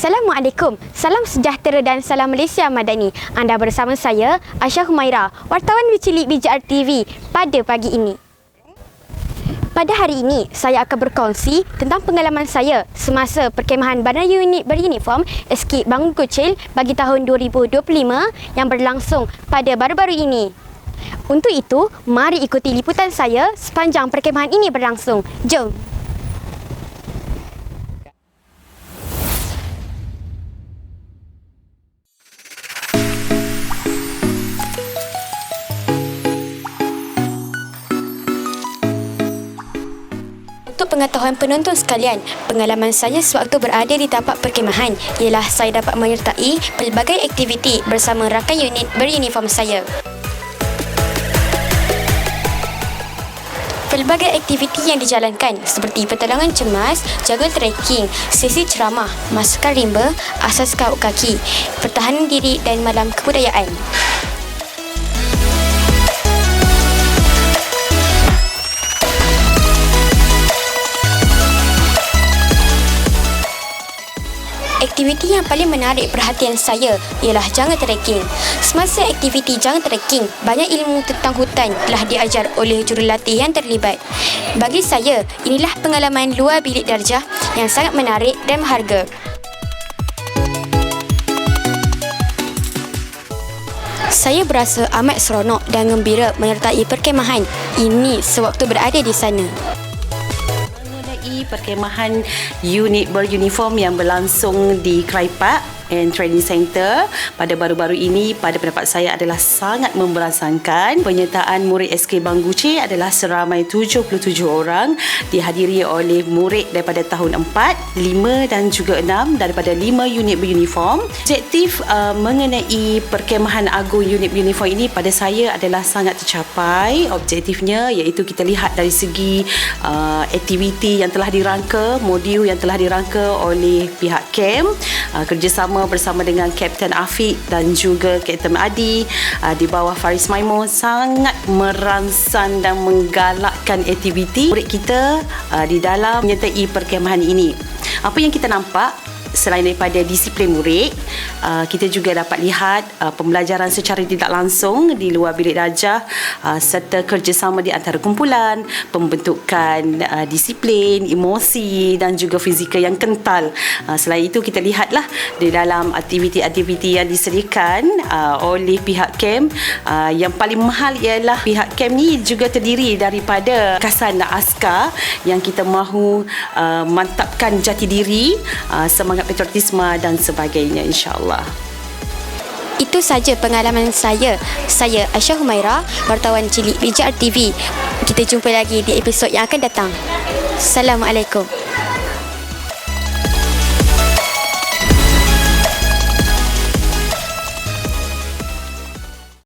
Assalamualaikum, salam sejahtera dan salam Malaysia Madani. Anda bersama saya, Aisyah Humaira, wartawan bercilik BJR TV pada pagi ini. Pada hari ini, saya akan berkongsi tentang pengalaman saya semasa perkemahan Badan Unit Beruniform Escape Bangun Kuchil bagi tahun 2025 yang berlangsung pada baru-baru ini. Untuk itu, mari ikuti liputan saya sepanjang perkemahan ini berlangsung. Jom! Untuk pengetahuan penonton sekalian, pengalaman saya sewaktu berada di tapak perkemahan ialah saya dapat menyertai pelbagai aktiviti bersama rakan unit beruniform saya. Pelbagai aktiviti yang dijalankan seperti pertolongan cemas, jaga trekking, sesi ceramah, masukan rimba, asas kaut kaki, pertahanan diri dan malam kebudayaan. Aktiviti yang paling menarik perhatian saya ialah jangka trekking. Semasa aktiviti jangka trekking, banyak ilmu tentang hutan telah diajar oleh jurulatih yang terlibat. Bagi saya, inilah pengalaman luar bilik darjah yang sangat menarik dan berharga. Saya berasa amat seronok dan gembira menyertai perkemahan ini sewaktu berada di sana. Perkemahan unit beruniform yang berlangsung di Kraipak and Training Center pada baru-baru ini, pada pendapat saya adalah sangat memberangsangkan. Penyertaan murid SK Bangun Kuchil adalah seramai 77 orang, dihadiri oleh murid daripada tahun 4, 5 dan juga 6 daripada 5 unit beruniform. Objektif mengenai perkemahan agung unit beruniform ini pada saya adalah sangat tercapai. Objektifnya iaitu kita lihat dari segi aktiviti yang telah dirangka, modul yang telah dirangka oleh pihak KEM, kerjasama bersama dengan Kapten Afiq dan juga Kapten Adi di bawah Faris Maimun, sangat merangsang dan menggalakkan aktiviti murid kita di dalam menyertai perkemahan ini. Apa yang kita nampak selain daripada disiplin murid, kita juga dapat lihat pembelajaran secara tidak langsung di luar bilik darjah, serta kerjasama di antara kumpulan, pembentukan disiplin, emosi dan juga fizikal yang kental. Selain itu, kita lihatlah di dalam aktiviti-aktiviti yang disediakan oleh pihak KEM, yang paling mahal ialah pihak KEM ni juga terdiri daripada kasan askar yang kita mahu mantapkan jati diri, semangat patriotisme dan sebagainya, insya-Allah. Itu saja pengalaman saya. Saya Aisyah Humaira, wartawan cilik BJR TV. Kita jumpa lagi di episod yang akan datang. Assalamualaikum.